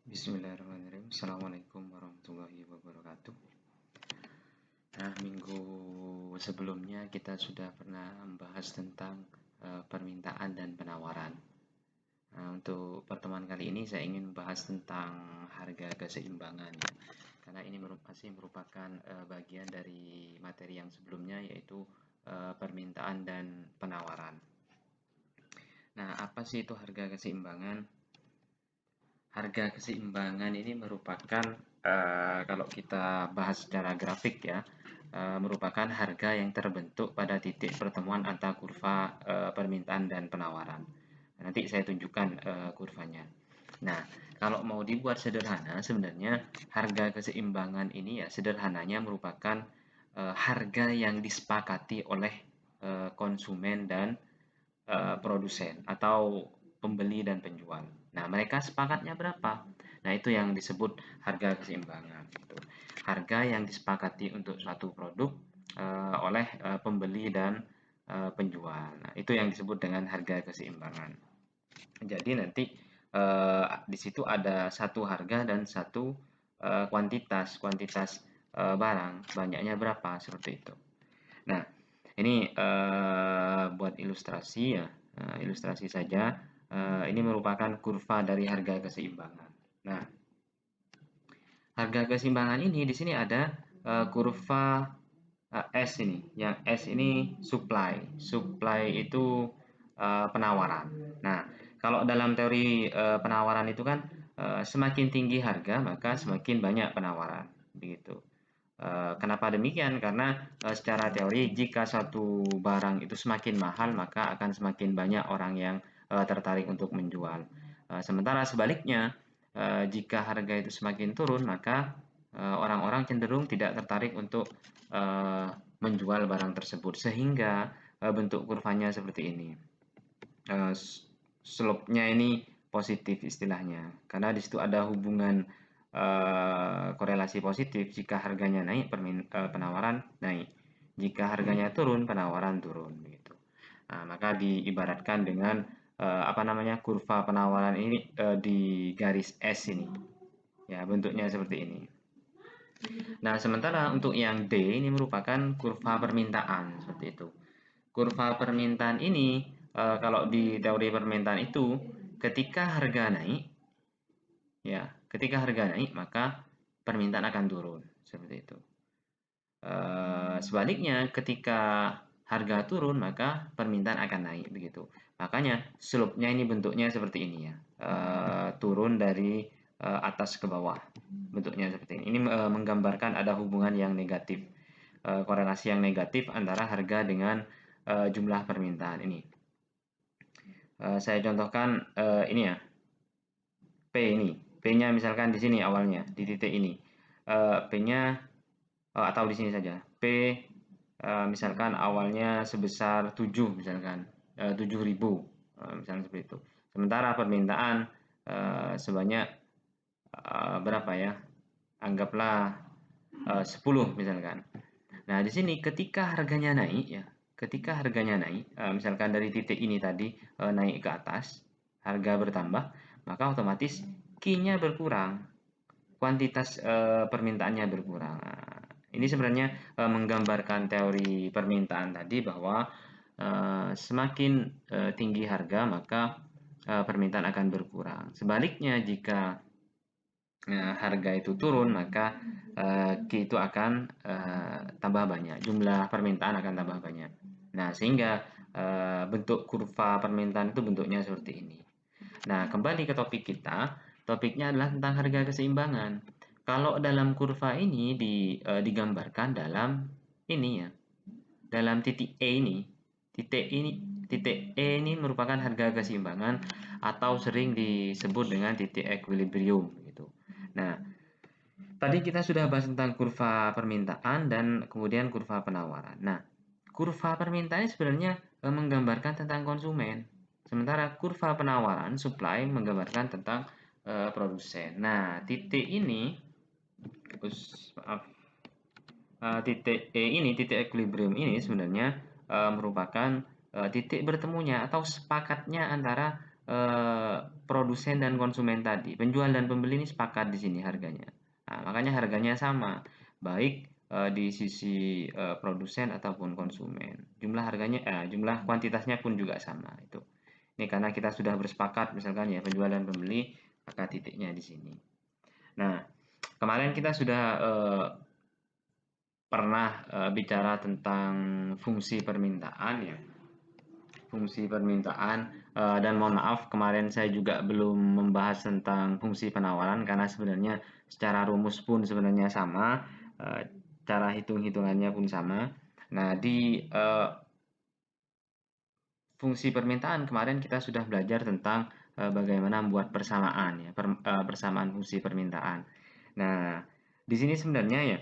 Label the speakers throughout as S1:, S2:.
S1: Bismillahirrahmanirrahim. Assalamualaikum warahmatullahi wabarakatuh. Nah, minggu sebelumnya kita sudah pernah membahas tentang permintaan dan penawaran. Nah, untuk pertemuan kali ini saya ingin membahas tentang harga keseimbangan, ya. Karena ini masih merupakan bagian dari materi yang sebelumnya, yaitu permintaan dan penawaran. Nah, apa sih itu harga keseimbangan? Harga keseimbangan ini merupakan kalau kita bahas secara grafik, ya, merupakan harga yang terbentuk pada titik pertemuan antara kurva permintaan dan penawaran. Nanti saya tunjukkan kurvanya. Nah, kalau mau dibuat sederhana, sebenarnya harga keseimbangan ini, ya, sederhananya merupakan harga yang disepakati oleh konsumen dan produsen atau pembeli dan penjual. Nah, mereka sepakatnya berapa? Nah, itu yang disebut harga keseimbangan. Gitu. Harga yang disepakati untuk suatu produk oleh pembeli dan penjual. Nah, itu yang disebut dengan harga keseimbangan. Jadi nanti di situ ada satu harga dan satu kuantitas barang, banyaknya berapa, seperti itu. Nah, ini buat ilustrasi, ya, ilustrasi saja. Ini merupakan kurva dari harga keseimbangan. Nah, harga keseimbangan ini di sini ada kurva S ini. Yang S ini supply. Supply itu penawaran. Nah, kalau dalam teori penawaran itu kan semakin tinggi harga maka semakin banyak penawaran, begitu. Kenapa demikian? Karena secara teori jika satu barang itu semakin mahal maka akan semakin banyak orang yang tertarik untuk menjual. Sementara sebaliknya, jika harga itu semakin turun maka orang-orang cenderung tidak tertarik untuk menjual barang tersebut, sehingga bentuk kurvanya seperti ini. Slope-nya ini positif istilahnya, karena di situ ada hubungan korelasi positif. Jika harganya naik, penawaran naik. Jika harganya turun, penawaran turun, gitu. Nah, maka diibaratkan dengan apa namanya, kurva penawaran ini di garis S ini. Ya, bentuknya seperti ini. Nah, sementara untuk yang D ini merupakan kurva permintaan, seperti itu. Kurva permintaan ini kalau di teori permintaan itu, ketika harga naik, ya, ketika harga naik maka permintaan akan turun, seperti itu. Sebaliknya ketika harga turun maka permintaan akan naik, begitu. Makanya slope-nya ini bentuknya seperti ini, ya. Turun dari atas ke bawah, bentuknya seperti ini. Ini menggambarkan ada hubungan yang negatif, korelasi yang negatif antara harga dengan jumlah permintaan ini. Saya contohkan ini, ya, P ini. P-nya misalkan di sini awalnya, di titik ini. P-nya atau di sini saja. P misalkan awalnya sebesar 7, misalkan 7.000, misalnya seperti itu. Sementara permintaan sebanyak berapa, ya? Anggaplah 10, misalkan. Nah, di sini ketika harganya naik, ya, ketika harganya naik, misalkan dari titik ini tadi naik ke atas, harga bertambah, maka otomatis Q-nya berkurang, kuantitas permintaannya berkurang. Nah, ini sebenarnya menggambarkan teori permintaan tadi, bahwa semakin tinggi harga maka permintaan akan berkurang. Sebaliknya jika harga itu turun maka Q itu akan tambah banyak, jumlah permintaan akan tambah banyak. Nah, sehingga bentuk kurva permintaan itu bentuknya seperti ini. Nah, kembali ke topik kita. Topiknya adalah tentang harga keseimbangan. Kalau dalam kurva ini digambarkan dalam ini, ya, dalam titik E ini. Titik E ini merupakan harga keseimbangan atau sering disebut dengan titik equilibrium, gitu. Nah, tadi kita sudah bahas tentang kurva permintaan dan kemudian kurva penawaran. Nah, kurva permintaan sebenarnya menggambarkan tentang konsumen, sementara kurva penawaran supply menggambarkan tentang produsen. Nah, titik ini, maaf, titik E ini, titik equilibrium ini sebenarnya merupakan titik bertemunya atau sepakatnya antara produsen dan konsumen tadi, penjual dan pembeli ini sepakat di sini harganya. Nah, makanya harganya sama, baik di sisi produsen ataupun konsumen. Jumlah kuantitasnya pun juga sama itu. Ini karena kita sudah bersepakat misalkan ya penjual dan pembeli, maka titiknya di sini. Nah, kemarin kita sudah pernah bicara tentang fungsi permintaan ya. Fungsi permintaan dan mohon maaf kemarin saya juga belum membahas tentang fungsi penawaran karena sebenarnya secara rumus pun sebenarnya sama, cara hitung-hitungannya pun sama. Nah, di fungsi permintaan kemarin kita sudah belajar tentang bagaimana membuat persamaan ya, persamaan fungsi permintaan. Nah, di sini sebenarnya ya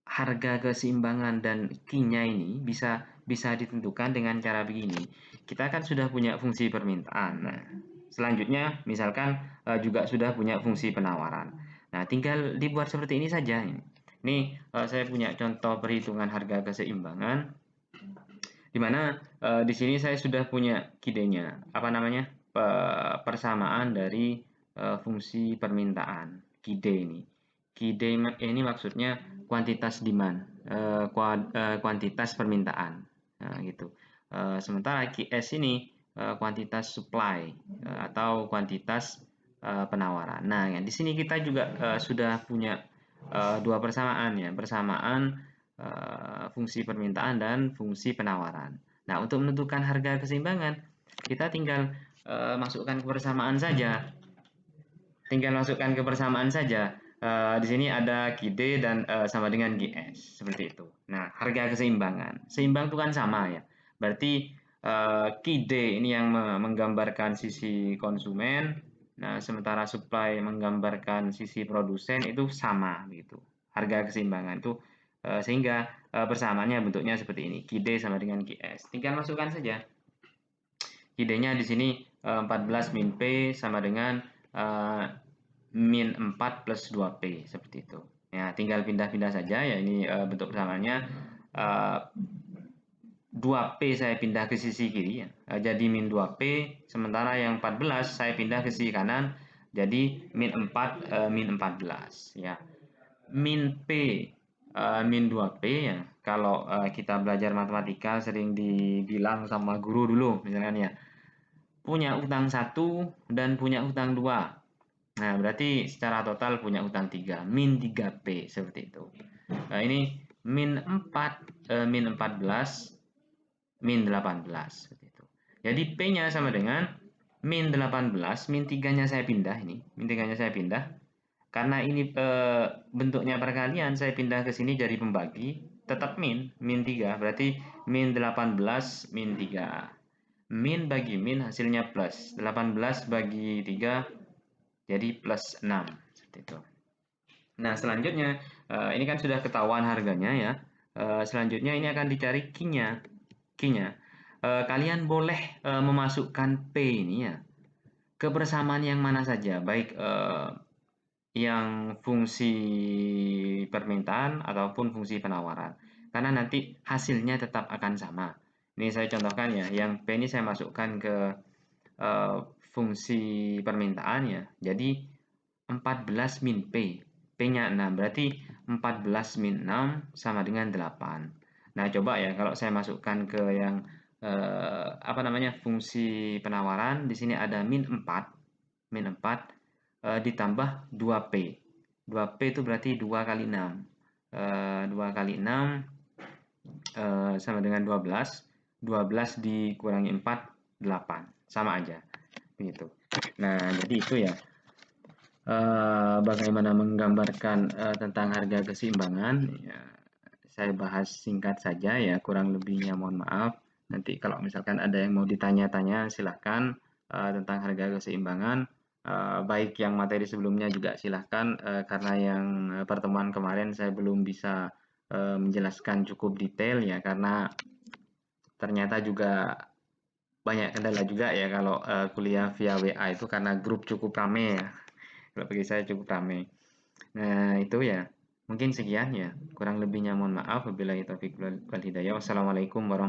S1: harga keseimbangan dan key-nya ini bisa ditentukan dengan cara begini. Kita kan sudah punya fungsi permintaan. Nah, selanjutnya misalkan juga sudah punya fungsi penawaran. Nah, tinggal dibuat seperti ini saja. Ini saya punya contoh perhitungan harga keseimbangan di mana di sini saya sudah punya key-nya. Apa namanya? Persamaan dari fungsi permintaan, KID ini. KID ini maksudnya kuantitas demand, kuantitas permintaan, nah, gitu. Sementara QS ini kuantitas supply atau kuantitas penawaran. Nah, di sini kita juga sudah punya dua persamaan ya, persamaan fungsi permintaan dan fungsi penawaran. Nah, untuk menentukan harga keseimbangan, kita tinggal masukkan kebersamaan saja. Tinggal masukkan kebersamaan saja. Di sini ada QD dan sama dengan GS seperti itu. Nah, harga keseimbangan. Seimbang itu kan sama ya. Berarti QD ini yang menggambarkan sisi konsumen. Nah, sementara supply menggambarkan sisi produsen itu sama gitu. Harga keseimbangan itu sehingga persamaannya bentuknya seperti ini. QD sama dengan GS. Tinggal masukkan saja. QD-nya di sini 14 min P sama dengan min 4 plus 2P seperti itu. Ya, tinggal pindah-pindah saja ya ini bentuk persamaannya 2P saya pindah ke sisi kiri ya. Jadi min 2P sementara yang 14 saya pindah ke sisi kanan jadi min 4 min 14 ya. Min P min 2P ya. Kalau kita belajar matematika sering dibilang sama guru dulu misalkan ya. Punya utang 1 dan punya utang 2. Nah, berarti secara total punya utang 3, min 3P seperti itu. Nah, ini min 4, min 14, min 18 seperti itu. Jadi P-nya sama dengan min 18, min 3-nya saya pindah ini, min 3-nya saya pindah. Karena ini bentuknya perkalian, saya pindah ke sini jadi pembagi, tetap min 3, berarti min 18, min 3. Min bagi min hasilnya plus, 18 bagi 3 jadi plus 6 seperti itu. Nah, selanjutnya ini kan sudah ketahuan harganya ya. Selanjutnya ini akan dicari key-nya. Kalian boleh memasukkan P ini ya. Kebersamaan yang mana saja, baik yang fungsi permintaan ataupun fungsi penawaran. Karena nanti hasilnya tetap akan sama. Ini saya contohkan ya, yang P ini saya masukkan ke fungsi permintaan ya. Jadi 14 min P. P-nya 6. Berarti 14 min 6 sama dengan 8. Nah, coba ya kalau saya masukkan ke yang apa namanya? Fungsi penawaran, di sini ada min 4. Min 4 ditambah 2P. 2P itu berarti 2 kali 6. 2 kali 6 sama dengan 12. 12 dikurangi 4, 8. Sama aja. Begitu. Nah, jadi itu ya bagaimana menggambarkan tentang harga keseimbangan ya, saya bahas singkat saja ya, kurang lebihnya mohon maaf. Nanti kalau misalkan ada yang mau ditanya-tanya silahkan tentang harga keseimbangan, baik yang materi sebelumnya juga silahkan, karena yang pertemuan kemarin saya belum bisa menjelaskan cukup detail ya, karena ternyata juga banyak kendala juga ya kalau kuliah via WA itu karena grup cukup rame ya. Kalau bagi saya cukup ramai. Nah, itu ya. Mungkin sekian ya. Kurang lebihnya mohon maaf. Wabillahi taufiq wal hidayah. Wassalamualaikum warahmatullahi